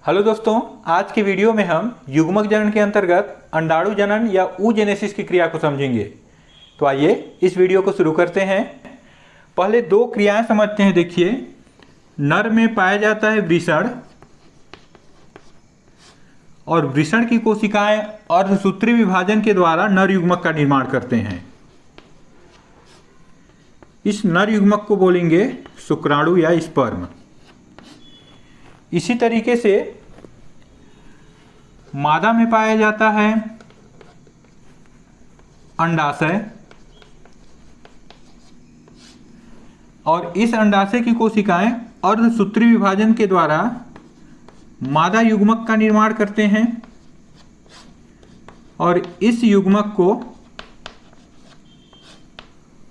Hello दोस्तों, आज की वीडियो में हम युग्मक जनन के अंतर्गत अंडाणु जनन या oogenesis की क्रिया को समझेंगे। तो आइए इस वीडियो को शुरू करते हैं। पहले दो क्रियाएं समझते हैं। देखिए, नर में पाया जाता है वृषण और वृषण की कोशिकाएं अर्धसूत्री विभाजन के द्वारा नर युग्मक का निर्माण करते हैं। इस नर युग्मक को बोलेंगे शुक्राणु या स्पर्म। इसी तरीके से मादा में पाया जाता है अंडाशय और इस अंडाशय की कोशिकाएं अर्धसूत्री विभाजन के द्वारा मादा युग्मक का निर्माण करते हैं और इस युग्मक को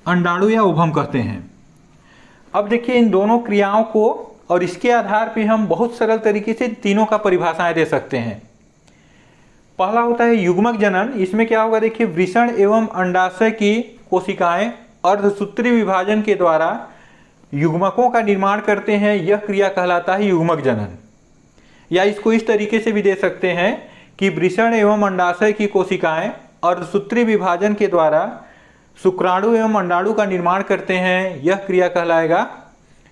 अंडाणु या ओवम कहते हैं। अब देखिए, इन दोनों क्रियाओं को और इसके आधार पर हम बहुत सरल तरीके से तीनों का परिभाषाएं दे सकते हैं। पहला होता है युग्मक जनन। इसमें क्या होगा, देखिए, वृषण एवं अंडाशय की कोशिकाएं अर्धसूत्री विभाजन के द्वारा युग्मकों का निर्माण करते हैं। यह क्रिया कहलाता है युग्मक जनन। या इसको इस तरीके से भी दे सकते हैं कि वृषण एवं अंडाशय की कोशिकाएं अर्धसूत्री विभाजन के द्वारा शुक्राणु एवं अंडाणु का निर्माण करते हैं। यह क्रिया कहलाएगा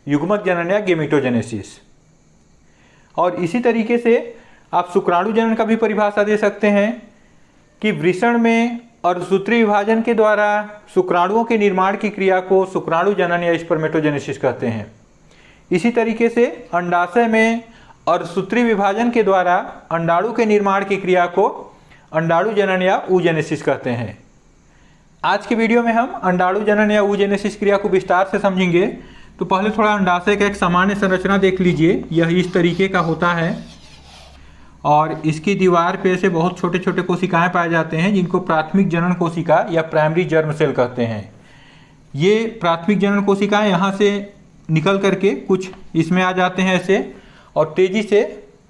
युग्मक जनन या गेमेटोजेनेसिस। और इसी तरीके से आप शुक्राणु जनन का भी परिभाषा दे सकते हैं कि वृषण में अर्धसूत्री विभाजन के द्वारा शुक्राणुओं के निर्माण की क्रिया को शुक्राणु जनन या स्पर्मेटोजेनेसिस कहते हैं। इसी तरीके से अंडाशय में अर्धसूत्री विभाजन के द्वारा अंडाणु के निर्माण की क्रिया को अंडाणु जनन या oogenesis कहते हैं। आज के वीडियो में हम अंडाणु जनन या oogenesis क्रिया को विस्तार से समझेंगे। तो पहले थोड़ा अंडाशय का एक सामान्य संरचना देख लीजिए। यह इस तरीके का होता है और इसकी दीवार पे से बहुत छोटे छोटे कोशिकाएं पाए जाते हैं, जिनको प्राथमिक जनन कोशिका या प्राइमरी जर्म सेल कहते हैं। ये प्राथमिक जनन कोशिकाएं यहाँ से निकल करके कुछ इसमें आ जाते हैं ऐसे और तेज़ी से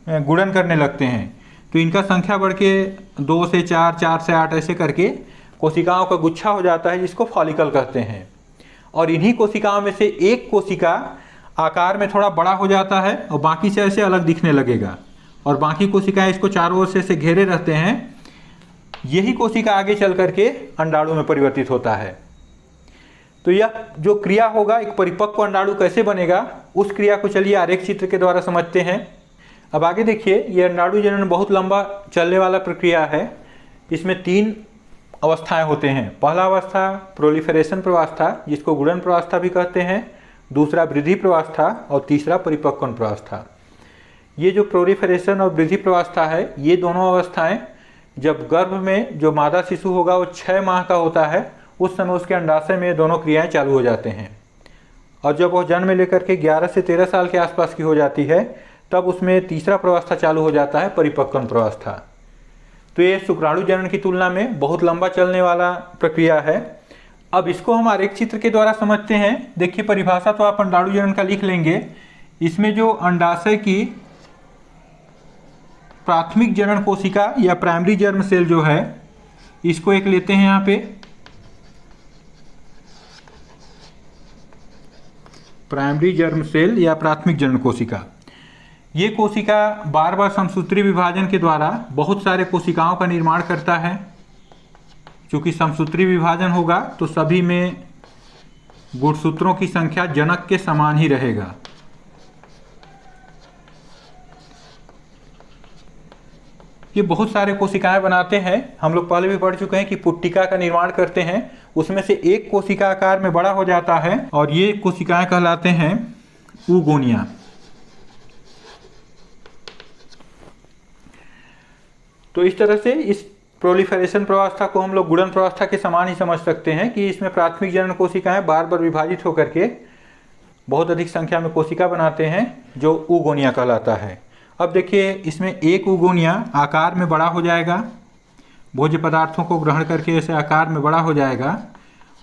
गुणन करने लगते हैं। तो इनका संख्या बढ़ के 2 से 4, 4 से 8 ऐसे करके कोशिकाओं का गुच्छा हो जाता है, जिसको फॉलिकल कहते हैं। और इन्हीं कोशिकाओं में से एक कोशिका आकार में थोड़ा बड़ा हो जाता है और बाकी से ऐसे अलग दिखने लगेगा और बाकी कोशिकाएं इसको चारों ओर से घेरे रहते हैं। यही कोशिका आगे चल करके अंडाणु में परिवर्तित होता है। तो यह जो क्रिया होगा, एक परिपक्व अंडाणु कैसे बनेगा, उस क्रिया को चलिए आरेख चित्र के द्वारा समझते हैं। अब आगे देखिए, यह अंडाणु जनन बहुत लंबा चलने वाला प्रक्रिया है। इसमें 3 अवस्थाएं होते हैं। पहला अवस्था प्रोलिफरेशन प्रवस्था, जिसको गुणन प्रवस्था भी कहते हैं। दूसरा वृद्धि प्रवस्था और तीसरा परिपक्वन प्रवस्था। ये जो प्रोलिफरेशन और वृद्धि प्रवस्था है, ये दोनों अवस्थाएं जब गर्भ में जो मादा शिशु होगा वो 6 माह का होता है, उस समय उसके अंडाशय में दोनों क्रियाएं चालू हो जाते हैं। और जब वो जन्म लेकर के 11 से 13 साल के आसपास की हो जाती है, तब उसमें तीसरा प्रवस्था चालू हो जाता है, परिपक्वन प्रवस्था। तो ये शुक्राणु जनन की तुलना में बहुत लंबा चलने वाला प्रक्रिया है। अब इसको हम आरेख चित्र के द्वारा समझते हैं। देखिए, परिभाषा तो आप अंडाणु जनन का लिख लेंगे। इसमें जो अंडाशय की प्राथमिक जनन कोशिका या प्राइमरी जर्म सेल जो है, इसको एक लेते हैं यहाँ पे। प्राइमरी जर्म सेल या प्राथमिक जनन कोशिका, ये कोशिका बार बार समसूत्री विभाजन के द्वारा बहुत सारे कोशिकाओं का निर्माण करता है। चूँकि समसूत्री विभाजन होगा तो सभी में गुणसूत्रों की संख्या जनक के समान ही रहेगा। ये बहुत सारे कोशिकाएं बनाते हैं। हम लोग पहले भी पढ़ चुके हैं कि पुट्टिका का निर्माण करते हैं। उसमें से एक कोशिका आकार में बड़ा हो जाता है और ये कोशिकाएं कहलाते हैं oogonia। तो इस तरह से इस प्रोलिफरेशन प्रवस्था को हम लोग गुणन प्रवस्था के समान ही समझ सकते हैं कि इसमें प्राथमिक जनन कोशिकाएं बार बार विभाजित होकर के बहुत अधिक संख्या में कोशिका बनाते हैं, जो oogonia कहलाता है। अब देखिए, इसमें एक oogonia आकार में बड़ा हो जाएगा, भोज्य पदार्थों को ग्रहण करके ऐसे आकार में बड़ा हो जाएगा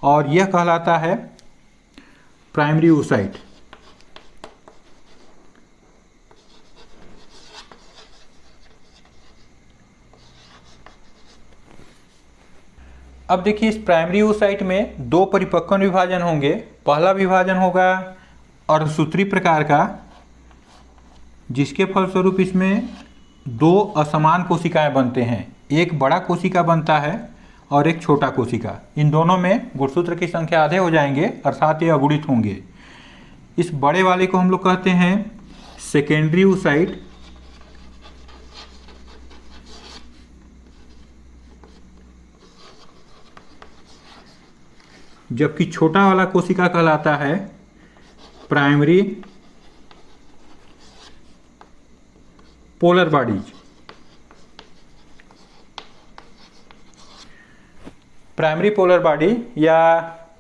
और यह कहलाता है प्राइमरी oocyte। अब देखिए, इस प्राइमरी oocyte में 2 परिपक्वन विभाजन होंगे। पहला विभाजन होगा अर्धसूत्री प्रकार का, जिसके फलस्वरूप इसमें दो असमान कोशिकाएं बनते हैं। एक बड़ा कोशिका बनता है और एक छोटा कोशिका। इन दोनों में गुणसूत्र की संख्या आधे हो जाएंगे अर्थात ये अगुणित होंगे। इस बड़े वाले को हम लोग कहते हैं सेकेंडरी oocyte, जबकि छोटा वाला कोशिका कहलाता है primary polar bodies. Primary polar body या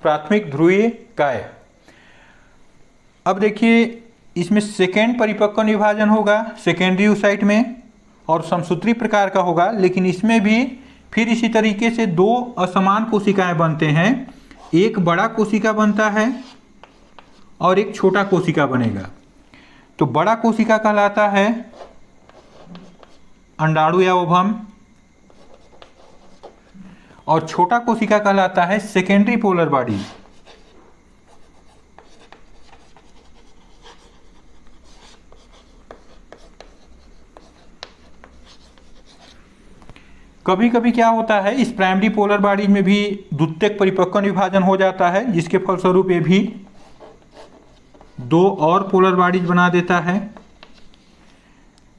प्राथमिक ध्रुवीय काय। अब देखिए इसमें सेकेंड परिपक्व विभाजन होगा सेकेंडरी oocyte में और समसूत्री प्रकार का होगा, लेकिन इसमें भी फिर इसी तरीके से दो असमान कोशिकाएं बनते हैं। एक बड़ा कोशिका बनता है और एक छोटा कोशिका बनेगा। तो बड़ा कोशिका कहलाता है अंडाणु या ओवम और छोटा कोशिका कहलाता है सेकेंडरी पोलर बॉडी। कभी कभी क्या होता है, इस प्राइमरी पोलर बॉडी में भी द्वितीयक परिपक्व विभाजन हो जाता है, जिसके फलस्वरूप ये भी दो और पोलर बॉडीज बना देता है।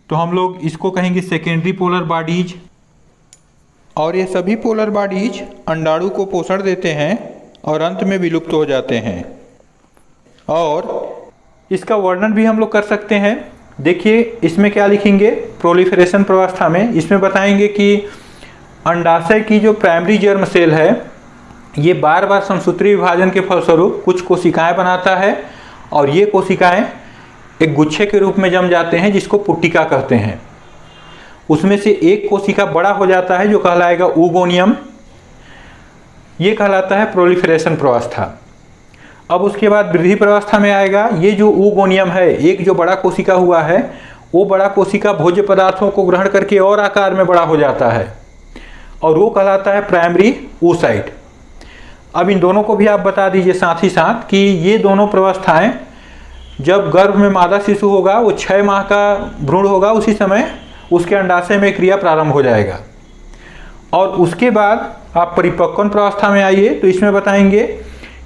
तो हम लोग इसको कहेंगे सेकेंडरी पोलर बॉडीज। और ये सभी पोलर बॉडीज अंडाणु को पोषण देते हैं और अंत में विलुप्त हो जाते हैं। और इसका वर्णन भी हम लोग कर सकते हैं। देखिए इसमें क्या लिखेंगे, प्रोलिफरेशन प्रावस्था में इसमें बताएंगे कि अंडाशय की जो प्राइमरी जर्म सेल है ये बार बार समसूत्री विभाजन के फलस्वरूप कुछ कोशिकाएं बनाता है और ये कोशिकाएं एक गुच्छे के रूप में जम जाते हैं जिसको पुट्टिका कहते हैं। उसमें से एक कोशिका बड़ा हो जाता है जो कहलाएगा oogonium। ये कहलाता है प्रोलिफरेशन प्रावस्था। अब उसके बाद वृद्धि प्रावस्था में आएगा। ये जो oogoनियम है, एक जो बड़ा कोशिका हुआ है वो बड़ा कोशिका भोज्य पदार्थों को ग्रहण करके और आकार में बड़ा हो जाता है और वो कहलाता है प्राइमरी oocyte। अब इन दोनों को भी आप बता दीजिए साथ ही साथ कि ये दोनों प्रावस्थाएं जब गर्भ में मादा शिशु होगा, वो 6 माह का भ्रूण होगा, उसी समय उसके अंडाशय में क्रिया प्रारंभ हो जाएगा। और उसके बाद आप परिपक्वन प्रावस्था में आइए तो इसमें बताएंगे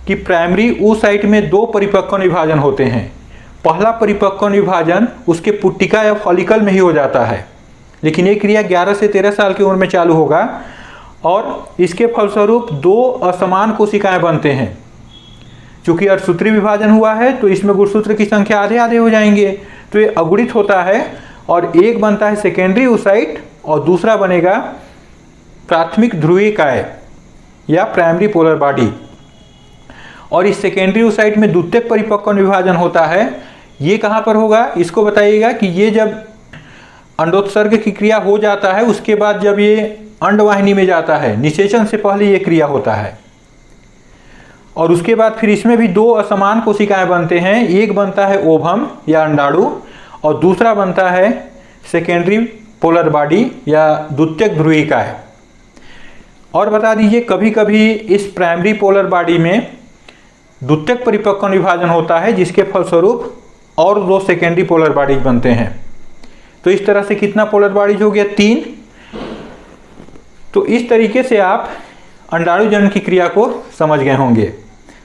कि प्राइमरी oocyte में दो परिपक्व विभाजन होते हैं। पहला परिपक्व विभाजन उसके पुट्टिका या फॉलिकल में ही हो जाता है, लेकिन ये क्रिया 11 से 13 साल की उम्र में चालू होगा और इसके फलस्वरूप दो असमान कोशिकाएं बनते हैं। चूंकि अर्धसूत्री विभाजन हुआ है तो इसमें गुणसूत्र की संख्या आधे आधे हो जाएंगे, तो ये अगुणित होता है और एक बनता है सेकेंडरी oocyte और दूसरा बनेगा प्राथमिक ध्रुवीय काय या प्राइमरी पोलर बॉडी। और इस सेकेंडरी oocyte में द्वितीयक परिपक्व विभाजन होता है। ये कहाँ पर होगा, इसको बताइएगा कि ये जब अंडोत्सर्ग की क्रिया हो जाता है उसके बाद जब ये अंडवाहिनी में जाता है, निषेचन से पहले ये क्रिया होता है। और उसके बाद फिर इसमें भी दो असमान कोशिकाएं बनते हैं। एक बनता है ओवम या अंडाणु और दूसरा बनता है सेकेंडरी पोलर बॉडी या द्वितीयक ध्रुवीय काय। और बता दीजिए कभी कभी इस प्राइमरी पोलर बॉडी में द्वितीयक परिपक्व विभाजन होता है जिसके फलस्वरूप और दो सेकेंडरी पोलर बॉडीज बनते हैं। तो इस तरह से कितना पोलर बॉडीज हो गया, 3। तो इस तरीके से आप अंडाणु जन्म की क्रिया को समझ गए होंगे।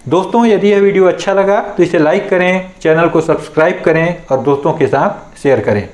दोस्तों यदि यह वीडियो अच्छा लगा तो इसे लाइक करें, चैनल को सब्सक्राइब करें और दोस्तों के साथ शेयर करें।